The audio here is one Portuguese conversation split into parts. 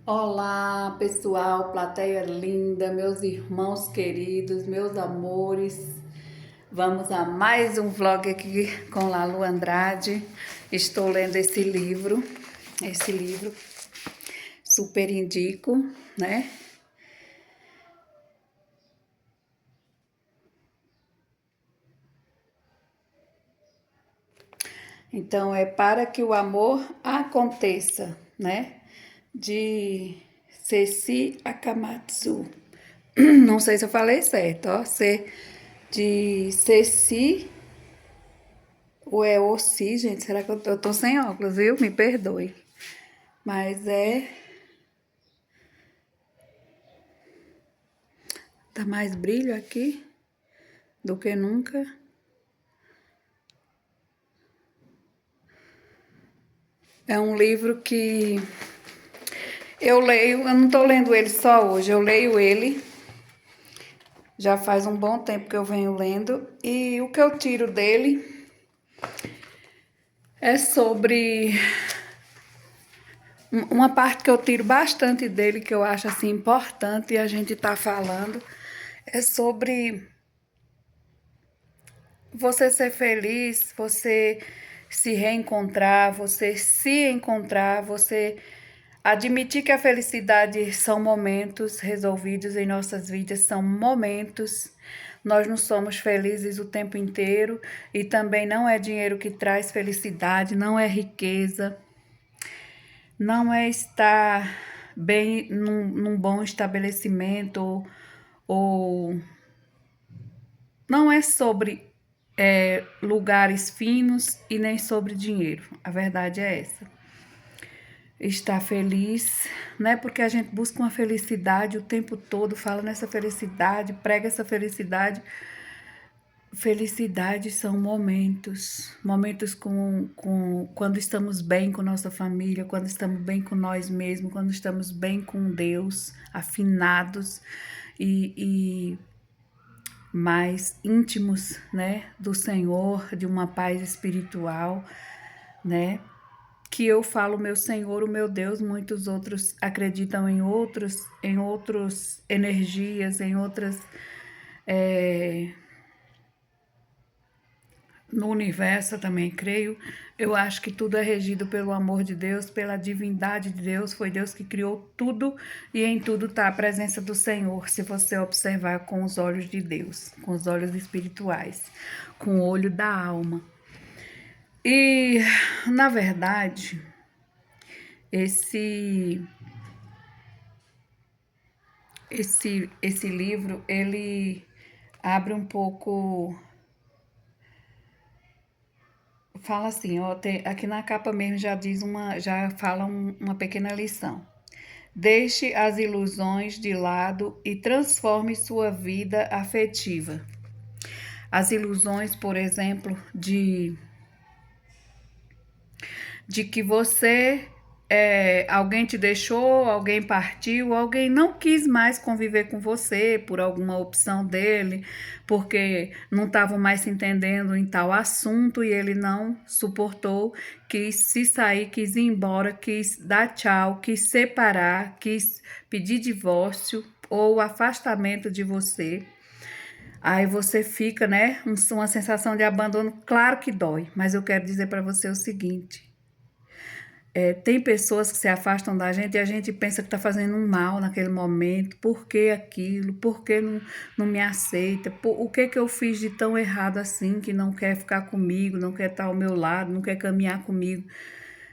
Olá, pessoal, plateia linda, meus irmãos queridos, meus amores. Vamos a mais um vlog aqui com Lalu Andrade. Estou lendo esse livro, super indico, né? Então, é Para que o Amor Aconteça, né? De Ceci Akamatsu. Não sei se eu falei certo, ó. De Ceci ou é Ossi, gente? Será que eu tô sem óculos, viu? Me perdoe. Mas tá mais brilho aqui do que nunca. É um livro que eu leio, eu não tô lendo ele só hoje, eu leio ele. Já faz um bom tempo que eu venho lendo. E o que eu tiro dele é sobre uma parte que eu tiro bastante dele, que eu acho assim importante e a gente tá falando, é sobre você ser feliz, você se reencontrar, você se encontrar, você admitir que a felicidade são momentos resolvidos em nossas vidas, são momentos. Nós não somos felizes o tempo inteiro e também não é dinheiro que traz felicidade, não é riqueza, não é estar bem num bom estabelecimento ou não é sobre lugares finos e nem sobre dinheiro. A verdade é essa. Estar feliz, né? Porque a gente busca uma felicidade o tempo todo, fala nessa felicidade, prega essa felicidade. Felicidade são momentos quando estamos bem com nossa família, quando estamos bem com nós mesmos, quando estamos bem com Deus, afinados e mais íntimos, né, do Senhor, de uma paz espiritual, né? Que eu falo meu Senhor, o meu Deus, muitos outros acreditam em outros energias, em outras no universo eu também creio. Eu acho que tudo é regido pelo amor de Deus, pela divindade de Deus. Foi Deus que criou tudo e em tudo está a presença do Senhor, se você observar com os olhos de Deus, com os olhos espirituais, com o olho da alma. E, na verdade, esse esse livro, ele abre um pouco. Fala assim, ó, aqui na capa mesmo já fala uma pequena lição. Deixe as ilusões de lado e transforme sua vida afetiva. As ilusões, por exemplo, de que você alguém te deixou, alguém partiu, alguém não quis mais conviver com você por alguma opção dele, porque não estavam mais se entendendo em tal assunto e ele não suportou, quis se sair, quis ir embora, quis dar tchau, quis separar, quis pedir divórcio ou afastamento de você. Aí você fica, né, uma sensação de abandono, claro que dói, mas eu quero dizer para você o seguinte: tem pessoas que se afastam da gente e a gente pensa que está fazendo um mal naquele momento. Por que aquilo? Por que não me aceita? O que eu fiz de tão errado assim que não quer ficar comigo, não quer estar ao meu lado, não quer caminhar comigo?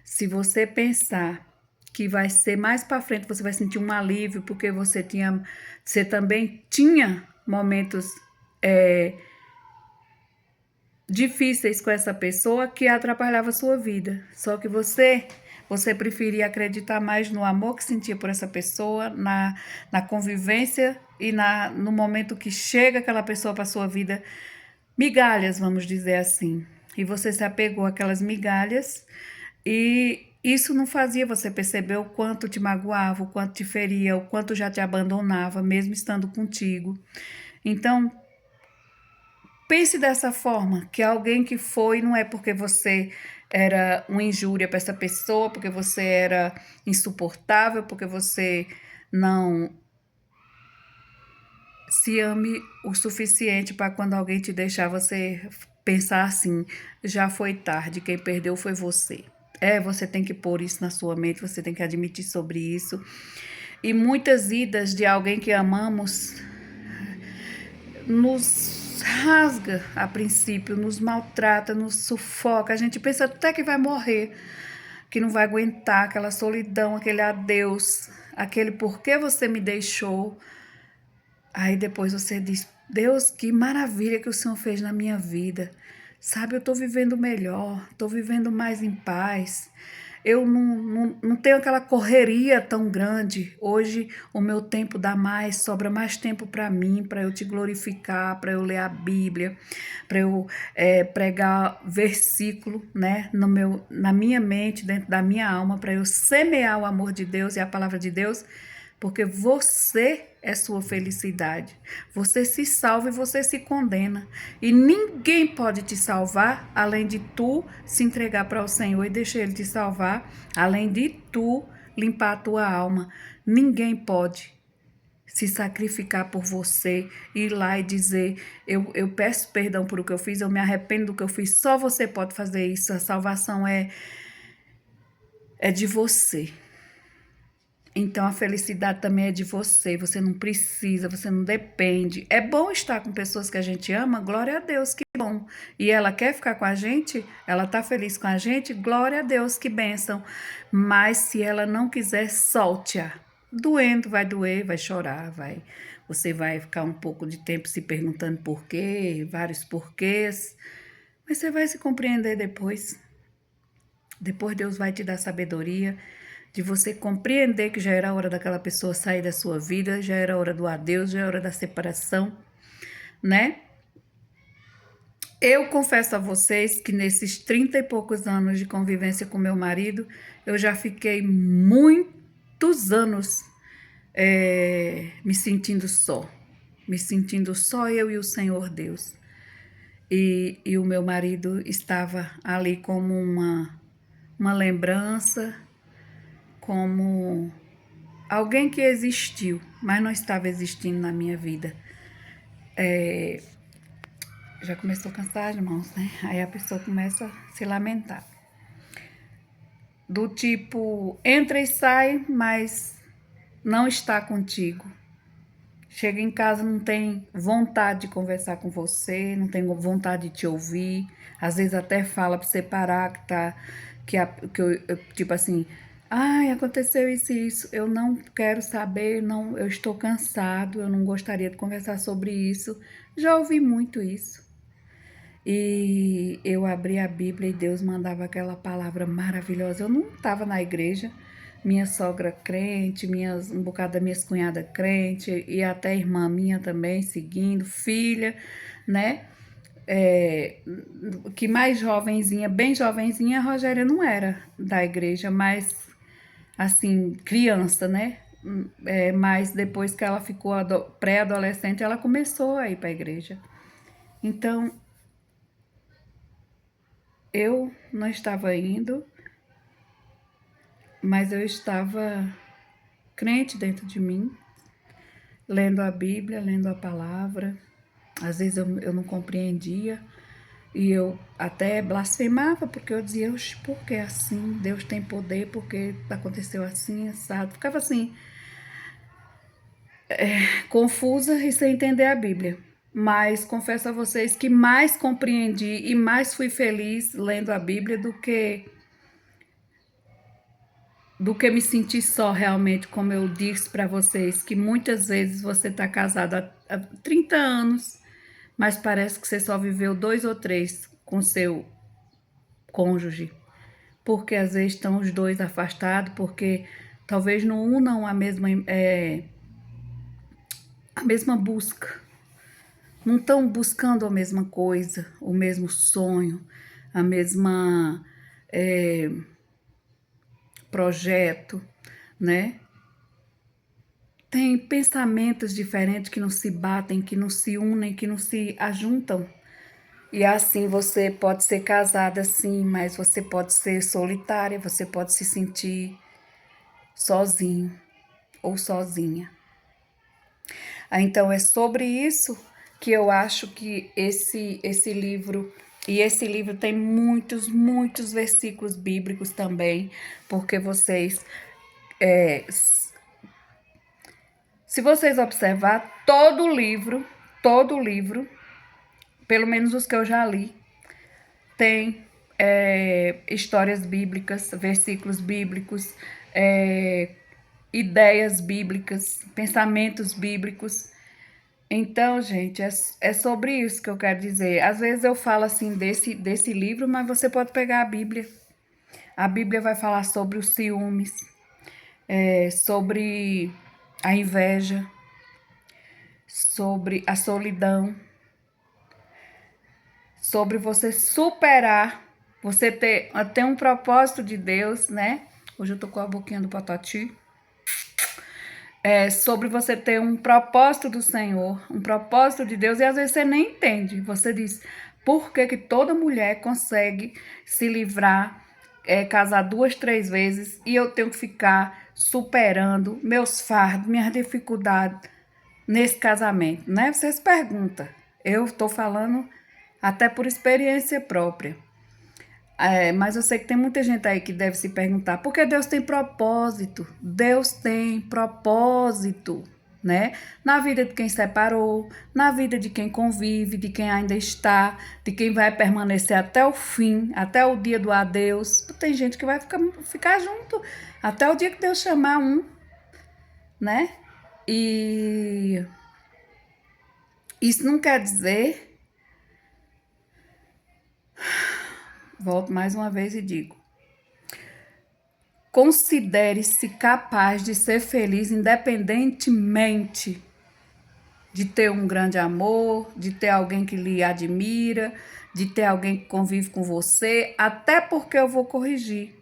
Se você pensar que vai ser mais para frente, você vai sentir um alívio porque você também tinha momentos difíceis com essa pessoa que atrapalhava a sua vida. Só que você preferia acreditar mais no amor que sentia por essa pessoa, na convivência e no momento que chega aquela pessoa para sua vida, migalhas, vamos dizer assim. E você se apegou àquelas migalhas e isso não fazia você perceber o quanto te magoava, o quanto te feria, o quanto já te abandonava, mesmo estando contigo. Então, pense dessa forma, que alguém que foi não é porque você era uma injúria para essa pessoa, porque você era insuportável, porque você não se ame o suficiente para quando alguém te deixar você pensar assim, já foi tarde, quem perdeu foi você. Você tem que pôr isso na sua mente, você tem que admitir sobre isso. E muitas idas de alguém que amamos nos rasga a princípio, nos maltrata, nos sufoca. A gente pensa até que vai morrer, que não vai aguentar aquela solidão, aquele adeus, aquele por que você me deixou. Aí depois você diz, Deus, que maravilha que o Senhor fez na minha vida. Sabe, eu estou vivendo melhor, estou vivendo mais em paz. Eu não tenho aquela correria tão grande. Hoje o meu tempo dá mais, sobra mais tempo para mim, para eu te glorificar, para eu ler a Bíblia, para eu pregar versículo, né, na minha mente, dentro da minha alma, para eu semear o amor de Deus e a palavra de Deus, porque você é sua felicidade. Você se salva e você se condena. E ninguém pode te salvar além de tu se entregar para o Senhor e deixar Ele te salvar, além de tu limpar a tua alma. Ninguém pode se sacrificar por você, ir lá e dizer, eu peço perdão por o que eu fiz, eu me arrependo do que eu fiz. Só você pode fazer isso. A salvação é de você. Então a felicidade também é de você, você não precisa, você não depende. É bom estar com pessoas que a gente ama, glória a Deus, que bom. E ela quer ficar com a gente, ela tá feliz com a gente, glória a Deus, que bênção. Mas se ela não quiser, solte-a. Doendo, vai doer, vai chorar, vai. Você vai ficar um pouco de tempo se perguntando por quê, vários porquês. Mas você vai se compreender depois. Depois Deus vai te dar sabedoria de você compreender que já era a hora daquela pessoa sair da sua vida, já era a hora do adeus, já era a hora da separação, né? Eu confesso a vocês que nesses 30 e poucos anos de convivência com meu marido, eu já fiquei muitos anos me sentindo só eu e o Senhor Deus. E o meu marido estava ali como uma lembrança, como alguém que existiu, mas não estava existindo na minha vida. Já começou a cansar as mãos, né? Aí a pessoa começa a se lamentar. Do tipo, entra e sai, mas não está contigo. Chega em casa, não tem vontade de conversar com você, não tem vontade de te ouvir. Às vezes até fala para você parar, tipo assim, ai, aconteceu isso e isso, eu não quero saber, não, eu estou cansado, eu não gostaria de conversar sobre isso. Já ouvi muito isso. E eu abri a Bíblia e Deus mandava aquela palavra maravilhosa. Eu não estava na igreja, minha sogra crente, um bocado das minhas cunhadas crente, e até irmã minha também seguindo, filha, né? Que mais jovenzinha, bem jovenzinha, a Rogéria não era da igreja, mas assim, criança, né? Mas depois que ela ficou pré-adolescente, ela começou a ir para a igreja. Então, eu não estava indo, mas eu estava crente dentro de mim, lendo a Bíblia, lendo a palavra. Às vezes eu não compreendia e eu até blasfemava, porque eu dizia, oxe, por que assim? Deus tem poder, porque aconteceu assim, assado. Ficava assim, confusa e sem entender a Bíblia. Mas confesso a vocês que mais compreendi e mais fui feliz lendo a Bíblia do que me sentir só realmente, como eu disse para vocês, que muitas vezes você está casado há 30 anos, mas parece que você só viveu 2 ou 3 com seu cônjuge, porque às vezes estão os dois afastados, porque talvez não unam a mesma busca, não estão buscando a mesma coisa, o mesmo sonho, a mesma projeto, né? Tem pensamentos diferentes que não se batem, que não se unem, que não se ajuntam. E assim você pode ser casada, sim, mas você pode ser solitária, você pode se sentir sozinho ou sozinha. Então é sobre isso que eu acho que esse livro, e esse livro tem muitos versículos bíblicos também, porque vocês, se vocês observar todo livro, pelo menos os que eu já li, tem histórias bíblicas, versículos bíblicos, ideias bíblicas, pensamentos bíblicos. Então, gente, é sobre isso que eu quero dizer. Às vezes eu falo assim desse livro, mas você pode pegar a Bíblia. A Bíblia vai falar sobre os ciúmes, sobre a inveja, sobre a solidão, sobre você superar, você ter um propósito de Deus, né? Hoje eu tô com a boquinha do Patati. Sobre você ter um propósito do Senhor, um propósito de Deus, e às vezes você nem entende. Você diz, por que que toda mulher consegue se livrar, casar 2, 3 vezes, e eu tenho que ficar superando meus fardos, minhas dificuldades nesse casamento, né? Você se pergunta. Eu estou falando até por experiência própria. Mas eu sei que tem muita gente aí que deve se perguntar, porque Deus tem propósito, Deus tem propósito, né? Na vida de quem separou, na vida de quem convive, de quem ainda está, de quem vai permanecer até o fim, até o dia do adeus. Tem gente que vai ficar junto até o dia que Deus chamar um, né? E isso não quer dizer, volto mais uma vez e digo, considere-se capaz de ser feliz independentemente de ter um grande amor, de ter alguém que lhe admira, de ter alguém que convive com você, até porque eu vou corrigir.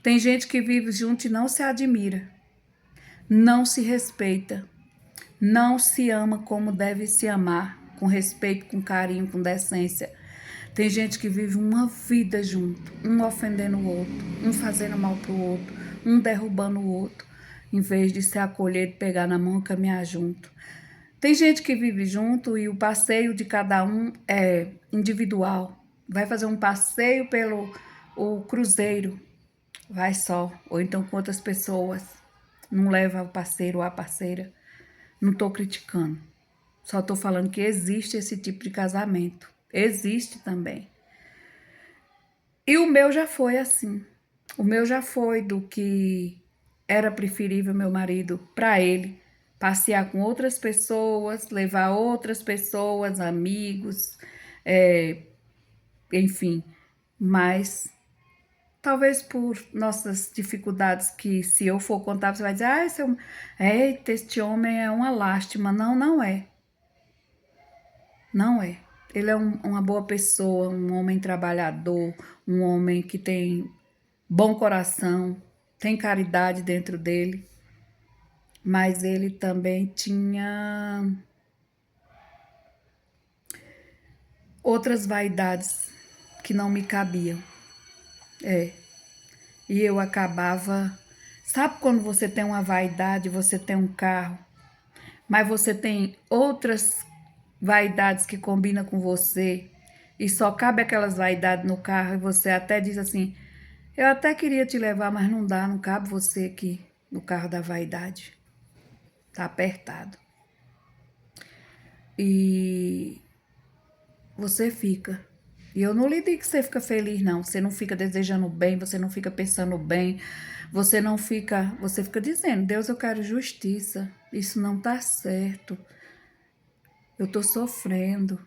Tem gente que vive junto e não se admira, não se respeita, não se ama como deve se amar, com respeito, com carinho, com decência. Tem gente que vive uma vida junto, um ofendendo o outro, um fazendo mal pro outro, um derrubando o outro, em vez de se acolher, de pegar na mão e caminhar junto. Tem gente que vive junto e o passeio de cada um é individual. Vai fazer um passeio pelo o cruzeiro, vai só, ou então com outras pessoas. Não leva o parceiro ou a parceira. Não estou criticando. Só estou falando que existe esse tipo de casamento. Existe também. E o meu já foi assim. O meu já foi do que era preferível meu marido para ele passear com outras pessoas, levar outras pessoas, amigos, enfim. Mas talvez por nossas dificuldades, que se eu for contar, você vai dizer, eita, este homem é uma lástima. Não, não é. Não é. Ele é uma boa pessoa, um homem trabalhador, um homem que tem bom coração, tem caridade dentro dele, mas ele também tinha outras vaidades que não me cabiam. E eu acabava... Sabe quando você tem uma vaidade, você tem um carro, mas você tem outras vaidades que combinam com você e só cabe aquelas vaidades no carro e você até diz assim, eu até queria te levar, mas não dá, não cabe você aqui no carro da vaidade. Tá apertado. E você fica. E eu não lhe digo que você fica feliz, não. Você não fica desejando bem, você não fica pensando bem, você não fica... Você fica dizendo, Deus, eu quero justiça. Isso não tá certo. Eu tô sofrendo.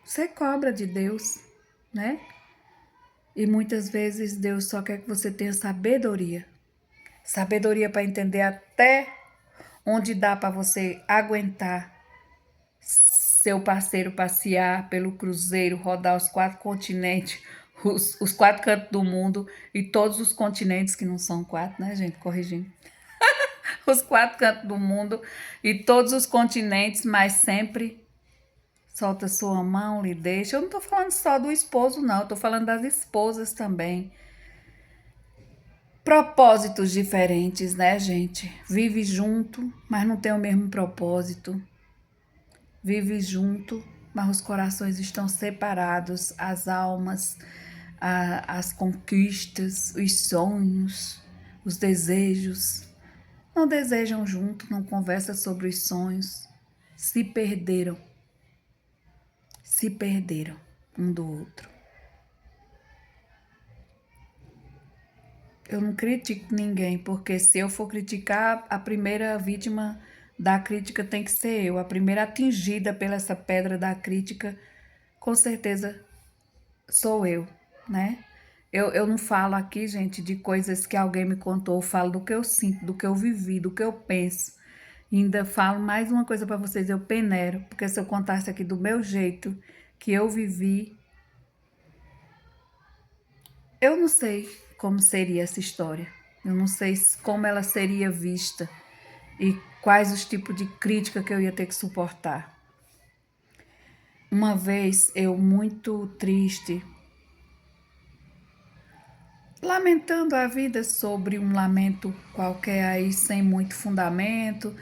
Você cobra de Deus, né? E muitas vezes Deus só quer que você tenha sabedoria. Sabedoria para entender até onde dá para você aguentar seu parceiro passear pelo cruzeiro, rodar os 4 continentes, os 4 cantos do mundo e todos os continentes, que não são 4, né, gente? Corrigindo. Os 4 cantos do mundo e todos os continentes, mas sempre solta sua mão, lhe deixa. Eu não tô falando só do esposo, não, eu tô falando das esposas também. Propósitos diferentes, né, gente? Vive junto, mas não tem o mesmo propósito. Vive junto, mas os corações estão separados, as almas, as conquistas, os sonhos, os desejos. Não desejam junto, não conversam sobre os sonhos. Se perderam. Se perderam um do outro. Eu não critico ninguém, porque se eu for criticar, a primeira vítima da crítica tem que ser eu. A primeira atingida pela essa pedra da crítica, com certeza sou eu, né? Eu não falo aqui, gente, de coisas que alguém me contou, eu falo do que eu sinto, do que eu vivi, do que eu penso. E ainda falo mais uma coisa para vocês, eu peneiro, porque se eu contasse aqui do meu jeito, que eu vivi, eu não sei como seria essa história. Eu não sei como ela seria vista e quais os tipos de crítica que eu ia ter que suportar. Uma vez, eu muito triste, lamentando a vida sobre um lamento qualquer aí, sem muito fundamento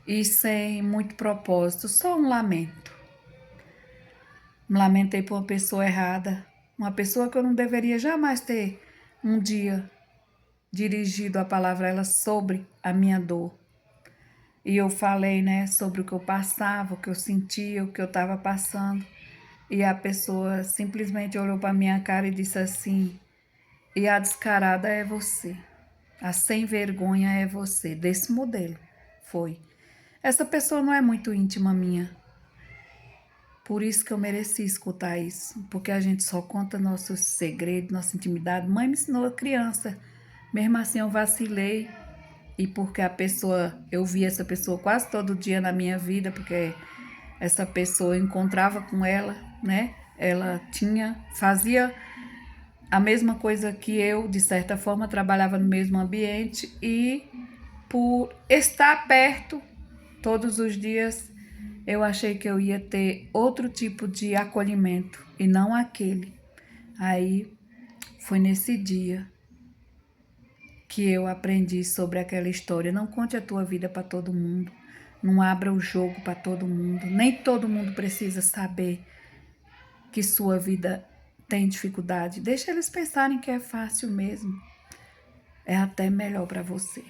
e sem muito propósito, só um lamento. Me lamentei por uma pessoa errada, uma pessoa que eu não deveria jamais ter um dia dirigido a palavra a ela sobre a minha dor. E eu falei, né, sobre o que eu passava, o que eu sentia, o que eu estava passando. E a pessoa simplesmente olhou para minha cara e disse assim: "E a descarada é você. A sem vergonha é você", desse modelo. Foi. Essa pessoa não é muito íntima minha. Por isso que eu mereci escutar isso, porque a gente só conta nossos segredos, nossa intimidade. Mãe me ensinou a criança. Mesmo assim eu vacilei. E porque eu via essa pessoa quase todo dia na minha vida, porque essa pessoa eu encontrava com ela, né? Ela fazia a mesma coisa que eu, de certa forma, trabalhava no mesmo ambiente e por estar perto todos os dias, eu achei que eu ia ter outro tipo de acolhimento e não aquele. Aí foi nesse dia que eu aprendi sobre aquela história. Não conte a tua vida para todo mundo. Não abra o jogo para todo mundo. Nem todo mundo precisa saber que sua vida tem dificuldade. Deixa eles pensarem que é fácil mesmo. É até melhor para você.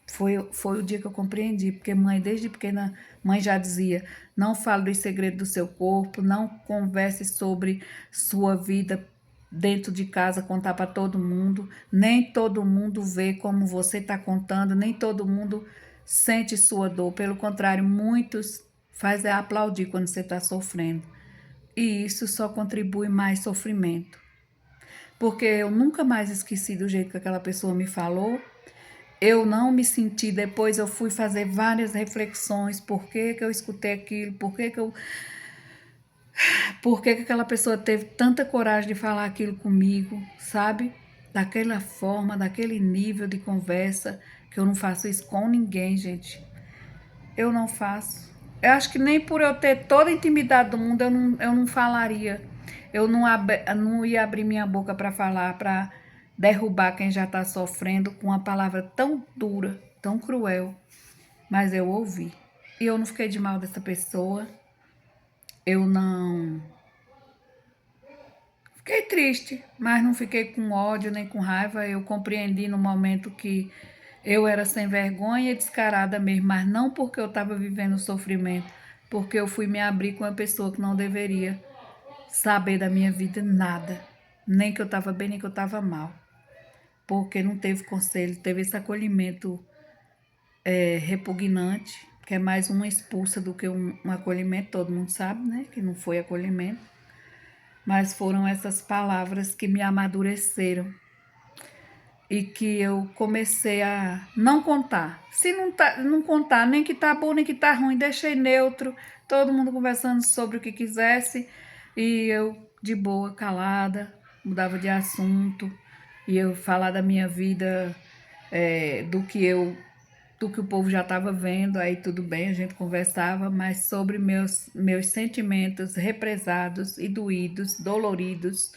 Foi o dia que eu compreendi, porque mãe, desde pequena, mãe já dizia: não fale dos segredos do seu corpo, não converse sobre sua vida dentro de casa, contar para todo mundo. Nem todo mundo vê como você está contando, nem todo mundo sente sua dor. Pelo contrário, muitos fazem aplaudir quando você está sofrendo. E isso só contribui mais sofrimento. Porque eu nunca mais esqueci do jeito que aquela pessoa me falou. Eu não me senti, depois eu fui fazer várias reflexões, por que que eu escutei aquilo, por que que aquela pessoa teve tanta coragem de falar aquilo comigo, sabe? Daquela forma, daquele nível de conversa, que eu não faço isso com ninguém, gente. Eu não faço. Eu acho que nem por eu ter toda a intimidade do mundo, eu não falaria. Eu não ia abrir minha boca para falar, para derrubar quem já está sofrendo com uma palavra tão dura, tão cruel. Mas eu ouvi. E eu não fiquei de mal dessa pessoa. Eu não. Fiquei triste, mas não fiquei com ódio nem com raiva. Eu compreendi no momento que eu era sem vergonha e descarada mesmo, mas não porque eu estava vivendo sofrimento, porque eu fui me abrir com uma pessoa que não deveria saber da minha vida nada, nem que eu estava bem, nem que eu estava mal, porque não teve conselho, teve esse acolhimento repugnante, que é mais uma expulsa do que um acolhimento, todo mundo sabe, né, que não foi acolhimento, mas foram essas palavras que me amadureceram e que eu comecei a não contar. Se não contar, nem que tá bom, nem que tá ruim, deixei neutro, todo mundo conversando sobre o que quisesse e eu de boa, calada, mudava de assunto e eu falar da minha vida, do que eu do que o povo já estava vendo, aí tudo bem, a gente conversava, mas sobre meus sentimentos represados e doídos, doloridos,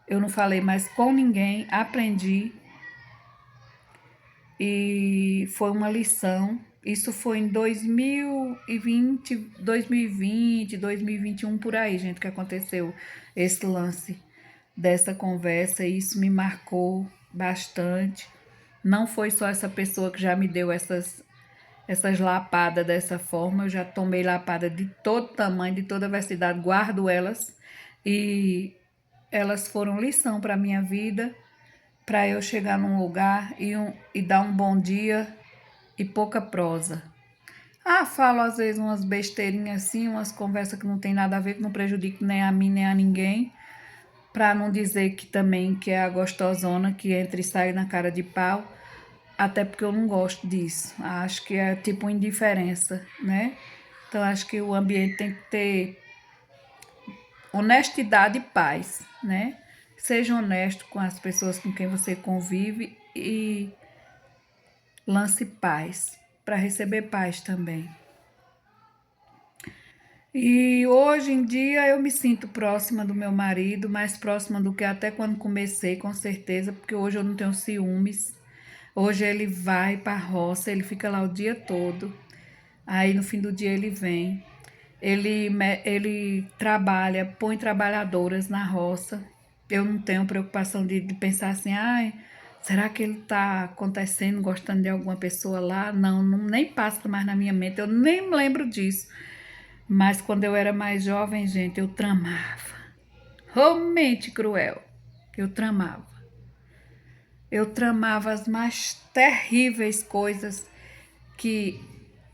eu não falei mais com ninguém, aprendi e foi uma lição. Isso foi em 2021, por aí, gente, que aconteceu esse lance dessa conversa, e isso me marcou bastante. Não foi só essa pessoa que já me deu essas lapadas dessa forma, eu já tomei lapada de todo tamanho, de toda diversidade, guardo elas e elas foram lição para a minha vida, para eu chegar num lugar e dar um bom dia e pouca prosa. Ah, falo às vezes umas besteirinhas assim, umas conversas que não tem nada a ver, que não prejudica nem a mim nem a ninguém, para não dizer que também que é a gostosona que entra e sai na cara de pau, até porque eu não gosto disso. Acho que é tipo uma indiferença, né? Então acho que o ambiente tem que ter honestidade e paz, né? Seja honesto com as pessoas com quem você convive e lance paz, para receber paz também. E hoje em dia eu me sinto próxima do meu marido, mais próxima do que até quando comecei, com certeza, porque hoje eu não tenho ciúmes. Hoje ele vai para a roça, ele fica lá o dia todo. Aí no fim do dia ele vem. Ele trabalha, põe trabalhadoras na roça. Eu não tenho preocupação de pensar assim, ai, será que ele está acontecendo, gostando de alguma pessoa lá? Não, nem passa mais na minha mente, eu nem me lembro disso. Mas quando eu era mais jovem, gente, eu tramava. Oh, mente cruel. Eu tramava. Eu tramava as mais terríveis coisas que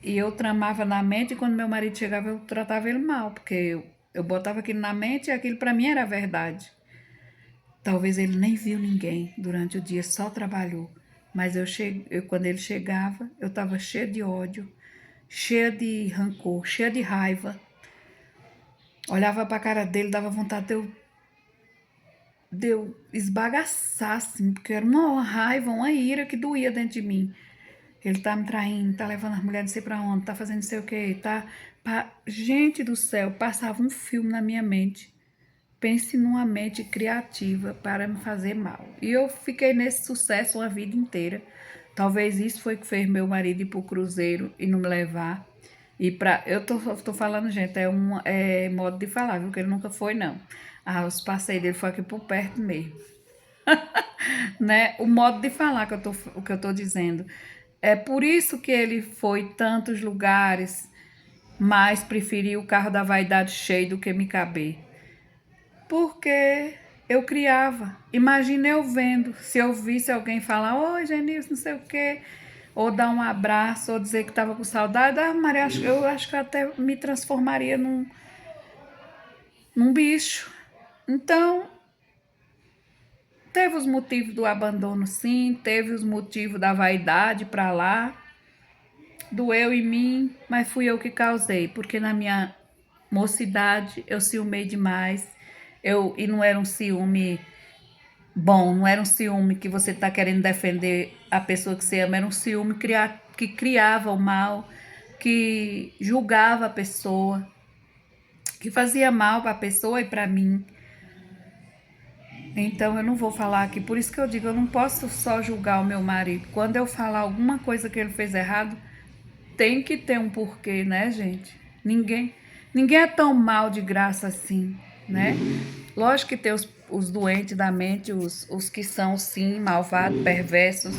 e eu tramava na mente, e quando meu marido chegava eu tratava ele mal, porque eu botava aquilo na mente e aquilo para mim era verdade. Talvez ele nem viu ninguém durante o dia, só trabalhou. Mas quando ele chegava, eu estava cheia de ódio, cheia de rancor, cheia de raiva. Olhava para a cara dele, dava vontade de eu esbagaçar, assim, porque era uma raiva, uma ira que doía dentro de mim. Ele tá me traindo, tá levando as mulheres não sei pra onde, tá fazendo não sei o quê, tá... Gente do céu, passava um filme na minha mente. Pense numa mente criativa para me fazer mal. E eu fiquei nesse sucesso uma vida inteira. Talvez isso foi que fez meu marido ir pro cruzeiro e não me levar. Eu tô falando, gente, é modo de falar, viu? Que ele nunca foi, não. Ah, os passeios dele foi aqui por perto mesmo. Né? O modo de falar que eu tô dizendo. É por isso que ele foi tantos lugares, mas preferiu o carro da vaidade cheio do que me caber. Porque eu criava. Imagina eu vendo, se eu visse alguém falar, oi, Genilson, não sei o quê, ou dar um abraço, ou dizer que estava com saudade, ah, Maria, eu acho que eu até me transformaria num bicho. Então, teve os motivos do abandono, sim, teve os motivos da vaidade para lá, doeu em mim, mas fui eu que causei, porque na minha mocidade eu ciumei demais. E não era um ciúme bom, não era um ciúme que você está querendo defender a pessoa que você ama, era um ciúme que criava o mal, que julgava a pessoa, que fazia mal para a pessoa e para mim. Então eu não vou falar aqui, por isso que eu digo, eu não posso só julgar o meu marido. Quando eu falar alguma coisa que ele fez errado, tem que ter um porquê, né, gente? Ninguém é tão mal de graça assim, né? Lógico que tem os doentes da mente, os que são, sim, malvados, perversos,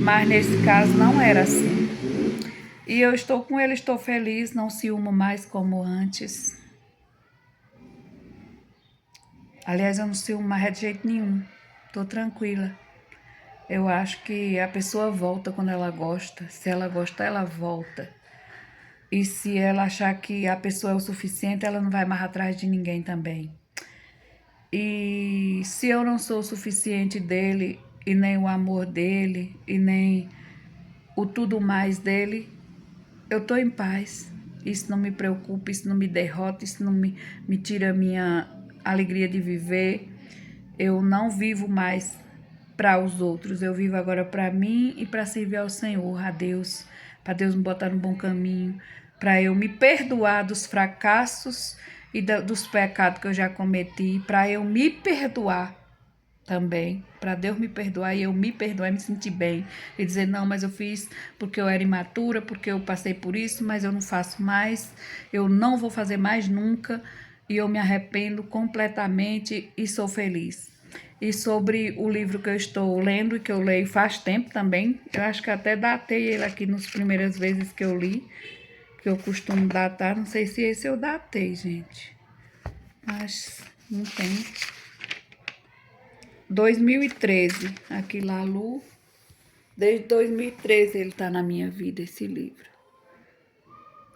mas nesse caso não era assim. E eu estou com ele, estou feliz, não ciúmo mais como antes. Aliás, eu não ciúmo mais de jeito nenhum, estou tranquila. Eu acho que a pessoa volta quando ela gosta, se ela gostar, ela volta. E se ela achar que a pessoa é o suficiente, ela não vai mais atrás de ninguém também. E se eu não sou o suficiente dele, e nem o amor dele, e nem o tudo mais dele, eu tô em paz. Isso não me preocupa, isso não me derrota, isso não me tira a minha alegria de viver. Eu não vivo mais para os outros. Eu vivo agora para mim e para servir ao Senhor, a Deus, para Deus me botar no bom caminho, para eu me perdoar dos fracassos e dos pecados que eu já cometi, para eu me perdoar também, para Deus me perdoar e eu me perdoar e me sentir bem e dizer, não, mas eu fiz porque eu era imatura, porque eu passei por isso, mas eu não faço mais, eu não vou fazer mais nunca e eu me arrependo completamente e sou feliz. E sobre o livro que eu estou lendo e que eu leio faz tempo também, eu acho que até datei ele aqui nas primeiras vezes que eu li, que eu costumo datar, não sei se esse eu datei, gente, mas não tem. 2013, aqui lá, Lu. Desde 2013 ele tá na minha vida, esse livro.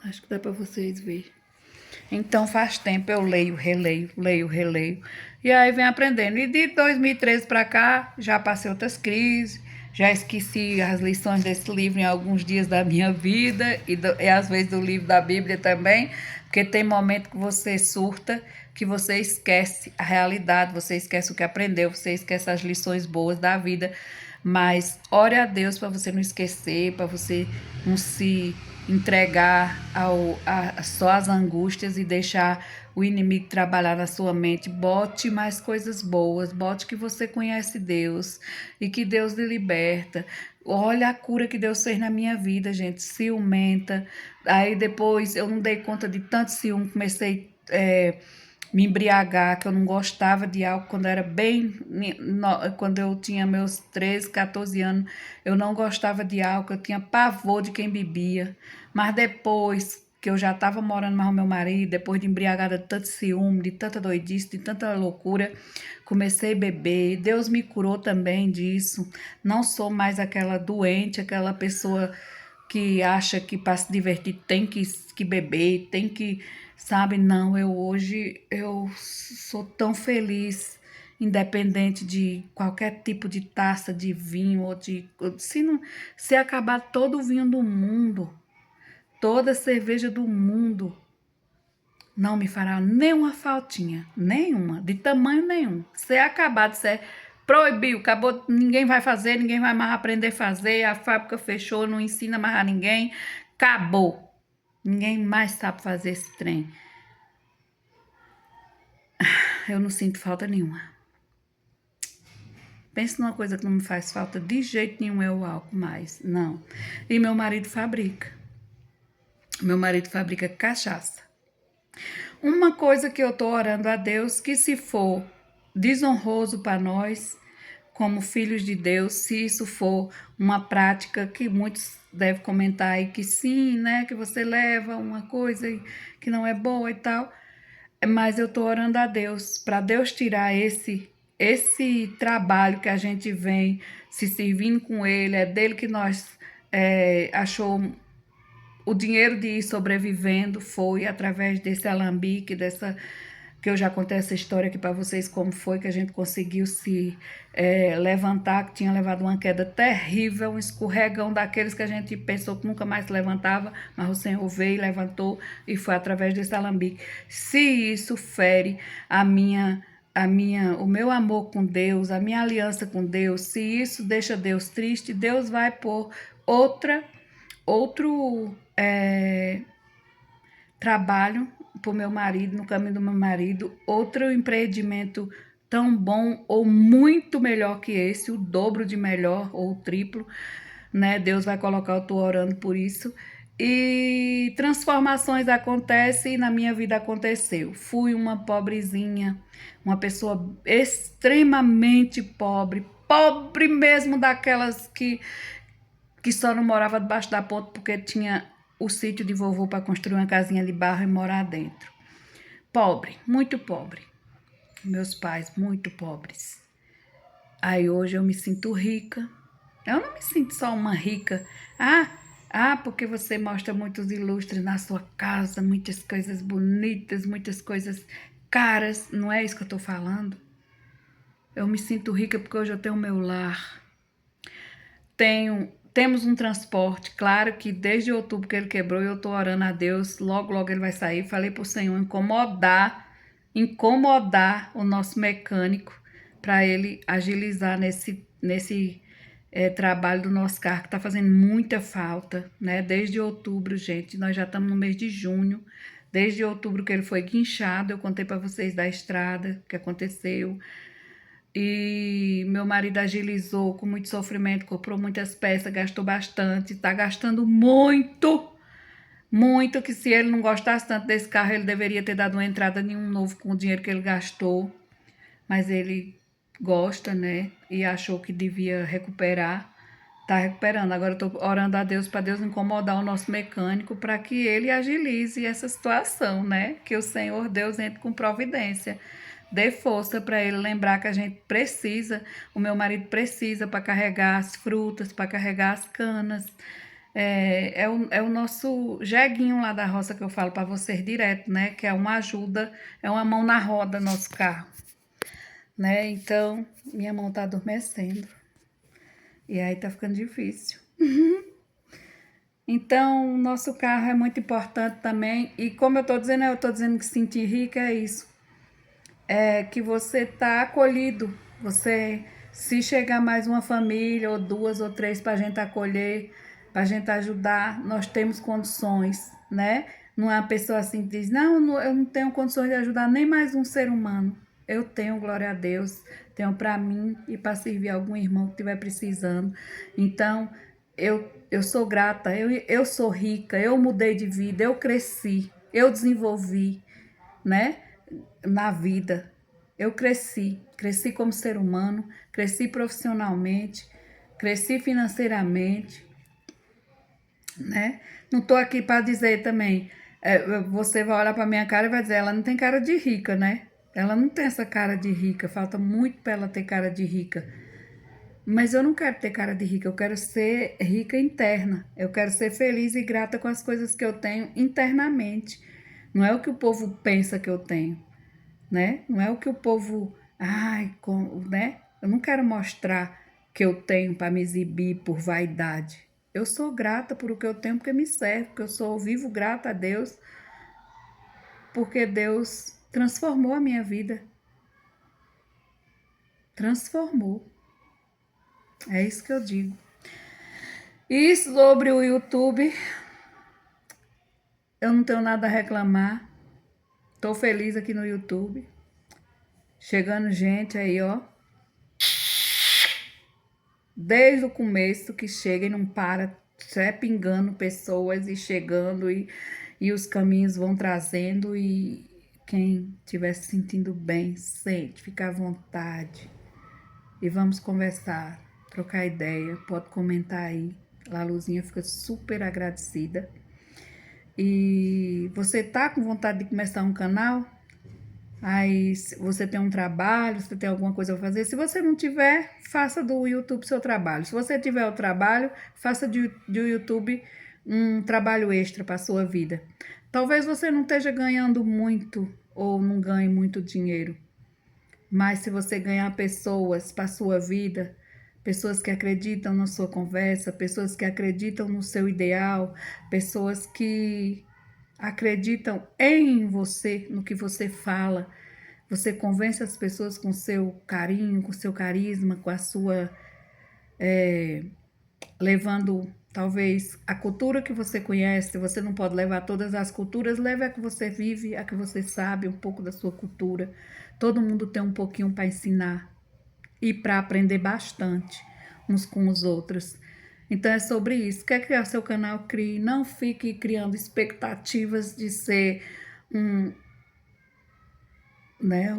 Acho que dá para vocês verem. Então faz tempo eu leio, releio, leio, releio. E aí vem aprendendo. E de 2013 para cá, já passei outras crises, já esqueci as lições desse livro em alguns dias da minha vida e às vezes do livro da Bíblia também, porque tem momento que você surta, que você esquece a realidade, você esquece o que aprendeu, você esquece as lições boas da vida. Mas ore a Deus para você não esquecer, para você não se entregar só às angústias e deixar o inimigo trabalhar na sua mente. Bote mais coisas boas, bote que você conhece Deus e que Deus lhe liberta. Olha a cura que Deus fez na minha vida, gente, ciumenta. Aí depois eu não dei conta de tanto ciúme, comecei me embriagar, que eu não gostava de álcool quando era quando eu tinha meus 13, 14 anos, eu não gostava de álcool, eu tinha pavor de quem bebia, mas depois que eu já estava morando mais com meu marido, depois de embriagada de tanto ciúme, de tanta doidice, de tanta loucura, comecei a beber, Deus me curou também disso, não sou mais aquela doente, aquela pessoa que acha que para se divertir tem que beber, tem que, sabe? Não, eu sou tão feliz, independente de qualquer tipo de taça de vinho ou se acabar todo o vinho do mundo, toda a cerveja do mundo, não me fará nenhuma faltinha, nenhuma, de tamanho nenhum. Se acabar de ser proibiu, acabou, ninguém vai fazer, ninguém vai mais aprender a fazer, a fábrica fechou, não ensina mais a ninguém, acabou. Ninguém mais sabe fazer esse trem. Eu não sinto falta nenhuma. Pensa numa coisa que não me faz falta de jeito nenhum, é o álcool mais, não. E meu marido fabrica. Meu marido fabrica cachaça. Uma coisa que eu tô orando a Deus, que se for desonroso para nós, como filhos de Deus, se isso for uma prática que muitos devem comentar aí que sim, né, que você leva uma coisa que não é boa e tal, mas eu tô orando a Deus, para Deus tirar esse trabalho que a gente vem se servindo com ele, é dele que nós achou o dinheiro de ir sobrevivendo, foi através desse alambique, que eu já contei essa história aqui para vocês, como foi que a gente conseguiu se levantar, que tinha levado uma queda terrível, um escorregão daqueles que a gente pensou que nunca mais se levantava, mas o Senhor veio, levantou e foi através desse alambique. Se isso fere o meu amor com Deus, a minha aliança com Deus, se isso deixa Deus triste, Deus vai pôr outro trabalho para o meu marido, no caminho do meu marido, outro empreendimento tão bom ou muito melhor que esse, o dobro de melhor ou o triplo, né? Deus vai colocar, eu tô orando por isso. E transformações acontecem e na minha vida aconteceu. Fui uma pobrezinha, uma pessoa extremamente pobre, pobre mesmo daquelas que só não morava debaixo da ponte porque tinha o sítio de vovô para construir uma casinha de barro e morar dentro. Pobre, muito pobre. Meus pais muito pobres. Aí hoje eu me sinto rica. Eu não me sinto só uma rica. Porque você mostra muitos ilustres na sua casa, muitas coisas bonitas, muitas coisas caras. Não é isso que eu tô falando. Eu me sinto rica porque hoje eu tenho meu lar. Temos um transporte, claro que desde outubro que ele quebrou, eu tô orando a Deus, logo, logo ele vai sair. Falei pro Senhor incomodar o nosso mecânico para ele agilizar trabalho do nosso carro, que tá fazendo muita falta, né? Desde outubro, gente, nós já estamos no mês de junho. Desde outubro que ele foi guinchado, eu contei para vocês da estrada que aconteceu. E meu marido agilizou com muito sofrimento, comprou muitas peças, gastou bastante, tá gastando muito, muito, que se ele não gostasse tanto desse carro, ele deveria ter dado uma entrada em um novo com o dinheiro que ele gastou. Mas ele gosta, né? E achou que devia recuperar. Tá recuperando. Agora eu tô orando a Deus para Deus incomodar o nosso mecânico para que ele agilize essa situação, né? Que o Senhor Deus entre com providência. Dê força para ele lembrar que a gente precisa, o meu marido precisa para carregar as frutas, para carregar as canas. É o nosso jeguinho lá da roça que eu falo para vocês direto, né? Que é uma ajuda, é uma mão na roda nosso carro, né? Então, minha mão tá adormecendo. E aí tá ficando difícil. Então, nosso carro é muito importante também. E como eu tô dizendo que sentir rica é isso. É que você tá acolhido. Você, se chegar mais uma família, ou duas ou três pra gente acolher, pra gente ajudar, nós temos condições, né? Não é uma pessoa assim que diz, não, eu não tenho condições de ajudar nem mais um ser humano. Eu tenho, glória a Deus, tenho para mim e para servir algum irmão que estiver precisando. Então, eu sou grata, eu sou rica, eu mudei de vida, eu cresci, eu desenvolvi, né, na vida. Eu cresci como ser humano, cresci profissionalmente, cresci financeiramente, né? Não tô aqui para dizer também, você vai olhar para minha cara e vai dizer, ela não tem cara de rica, né? Ela não tem essa cara de rica, falta muito para ela ter cara de rica. Mas eu não quero ter cara de rica, eu quero ser rica interna. Eu quero ser feliz e grata com as coisas que eu tenho internamente. Não é o que o povo pensa que eu tenho, né? Não é o que o povo, né? Eu não quero mostrar que eu tenho para me exibir por vaidade. Eu sou grata por o que eu tenho porque me serve, porque eu sou vivo grata a Deus, porque Deus transformou a minha vida. Transformou. É isso que eu digo. E sobre o YouTube, eu não tenho nada a reclamar. Tô feliz aqui no YouTube. Chegando gente aí, ó. Desde o começo que chega e não para, pingando pessoas e chegando e os caminhos vão trazendo e quem estiver se sentindo bem, sente, fica à vontade. E vamos conversar, trocar ideia, pode comentar aí. A Luzinha fica super agradecida. E você tá com vontade de começar um canal? Aí você tem um trabalho, você tem alguma coisa a fazer. Se você não tiver, faça do YouTube seu trabalho. Se você tiver o trabalho, faça do YouTube um trabalho extra para a sua vida. Talvez você não esteja ganhando muito ou não ganhe muito dinheiro, mas se você ganhar pessoas para a sua vida, pessoas que acreditam na sua conversa, pessoas que acreditam no seu ideal, pessoas que acreditam em você, no que você fala. Você convence as pessoas com seu carinho, com seu carisma, com a sua. Levando talvez a cultura que você conhece. Você não pode levar todas as culturas, leve a que você vive, a que você sabe, um pouco da sua cultura. Todo mundo tem um pouquinho para ensinar e para aprender bastante uns com os outros. Então é sobre isso. Quer criar seu canal? Crie. Não fique criando expectativas de ser um, né?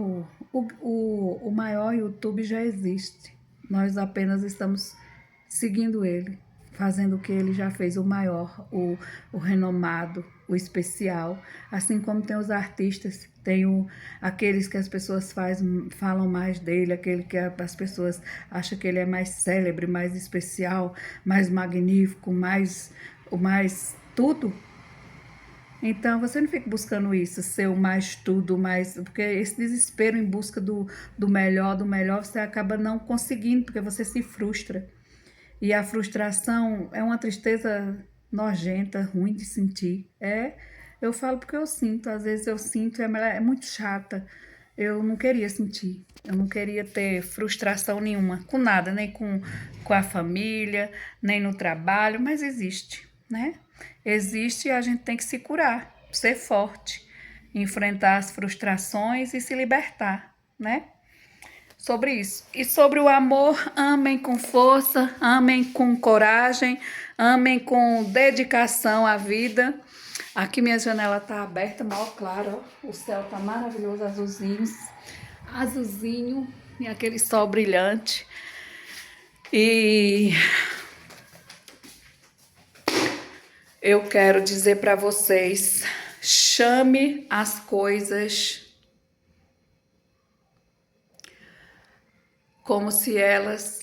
O maior YouTube já existe. Nós apenas estamos seguindo ele, fazendo o que ele já fez, o maior, o renomado, o especial. Assim como tem os artistas, tem aqueles que as pessoas falam mais dele, aquele que as pessoas acham que ele é mais célebre, mais especial, mais magnífico, o mais tudo. Então, você não fica buscando isso, ser o mais tudo, mais. Porque esse desespero em busca do melhor, você acaba não conseguindo, porque você se frustra. E a frustração é uma tristeza nojenta, ruim de sentir. Eu falo porque eu sinto, às vezes eu sinto, é muito chata. eu não queria sentir. Eu não queria ter frustração nenhuma com nada, nem com a família, nem no trabalho, mas existe, né? Existe e a gente tem que se curar, ser forte, enfrentar as frustrações e se libertar, né? Sobre isso. E sobre o amor, amem com força, amem com coragem, amem com dedicação à vida. Aqui minha janela tá aberta, mal claro, ó. O céu tá maravilhoso, azulzinho e aquele sol brilhante. E eu quero dizer para vocês, chame as coisas como se elas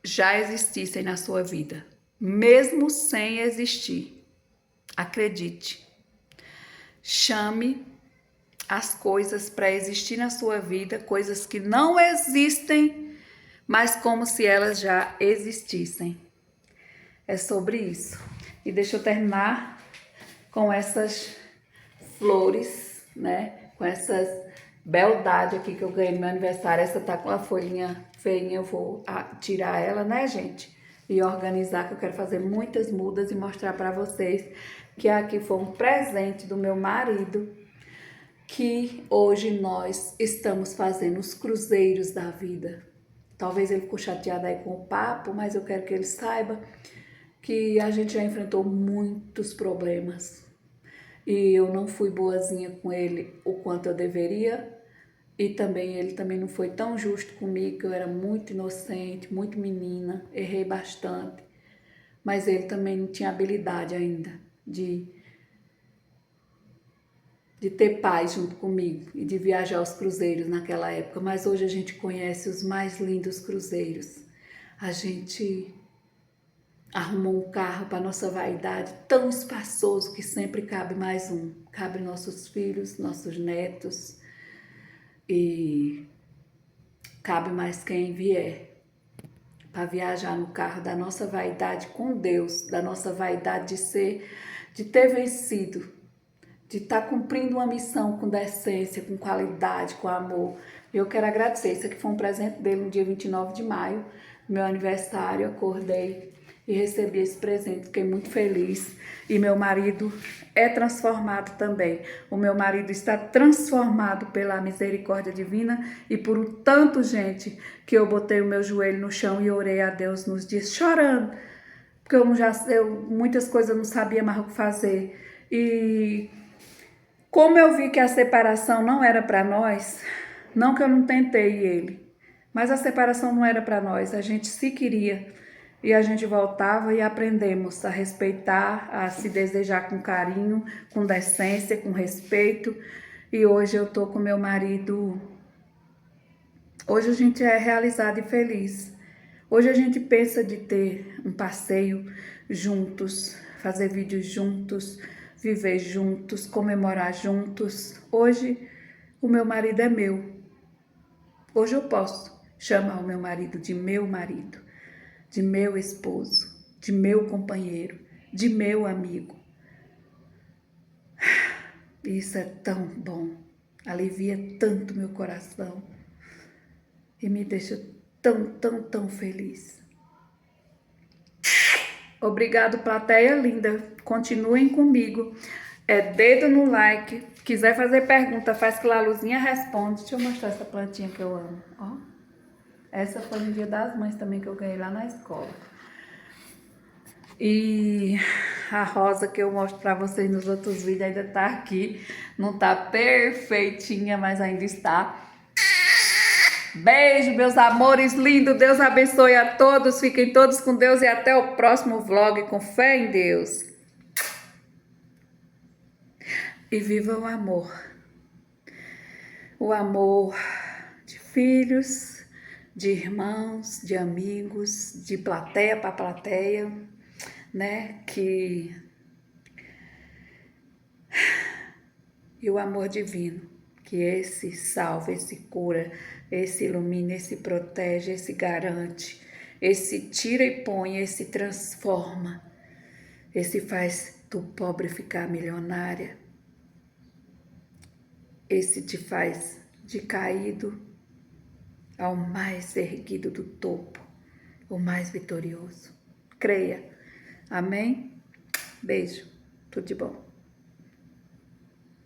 já existissem na sua vida, mesmo sem existir. Acredite. Chame as coisas para existir na sua vida, coisas que não existem, mas como se elas já existissem. É sobre isso. E deixa eu terminar com essas flores, né? Com essas beldade aqui que eu ganhei no meu aniversário. Essa tá com a folhinha feinha, eu vou tirar ela, né, gente? E organizar, que eu quero fazer muitas mudas e mostrar para vocês que aqui foi um presente do meu marido, que hoje nós estamos fazendo os cruzeiros da vida. Talvez ele ficou chateado aí com o papo, mas eu quero que ele saiba que a gente já enfrentou muitos problemas. E eu não fui boazinha com ele o quanto eu deveria. E também ele também não foi tão justo comigo, que eu era muito inocente, muito menina, errei bastante. Mas ele também não tinha habilidade ainda de ter paz junto comigo e de viajar aos cruzeiros naquela época. Mas hoje a gente conhece os mais lindos cruzeiros. A gente arrumou um carro para nossa vaidade, tão espaçoso que sempre cabe mais um. Cabe nossos filhos, nossos netos e cabe mais quem vier para viajar no carro da nossa vaidade com Deus, da nossa vaidade de ter vencido, de estar cumprindo uma missão com decência, com qualidade, com amor. Eu quero agradecer. Isso aqui foi um presente dele no dia 29 de maio, meu aniversário. Acordei e recebi esse presente, fiquei muito feliz. E meu marido é transformado também. O meu marido está transformado pela misericórdia divina e por um tanto, gente, que eu botei o meu joelho no chão e orei a Deus nos dias, chorando, porque muitas coisas eu não sabia mais o que fazer. E como eu vi que a separação não era para nós, não que eu não tentei ele, mas a separação não era para nós, a gente se queria e a gente voltava e aprendemos a respeitar, a se desejar com carinho, com decência, com respeito. E hoje eu tô com meu marido, hoje a gente é realizado e feliz. Hoje a gente pensa de ter um passeio juntos, fazer vídeos juntos, viver juntos, comemorar juntos. Hoje o meu marido é meu. Hoje eu posso chamar o meu marido, de meu esposo, de meu companheiro, de meu amigo. Isso é tão bom, alivia tanto meu coração e me deixa tão, tão, tão feliz. Obrigado, plateia linda. Continuem comigo. É dedo no like. Quiser fazer pergunta, faz que a Luzinha responde. Deixa eu mostrar essa plantinha que eu amo. Ó. Essa foi no Dia das Mães também que eu ganhei lá na escola. E a rosa que eu mostro pra vocês nos outros vídeos ainda tá aqui. Não tá perfeitinha, mas ainda está. Beijo, meus amores lindos. Deus abençoe a todos. Fiquem todos com Deus e até o próximo vlog com fé em Deus. E viva o amor. O amor de filhos, de irmãos, de amigos, de plateia para plateia, né? E o amor divino, que esse salva, esse cura, esse ilumina, esse protege, esse garante, esse tira e põe, esse transforma, esse faz do pobre ficar milionária. esse te faz de caído ao mais erguido do topo, o mais vitorioso. Creia. Amém? Beijo. Tudo de bom.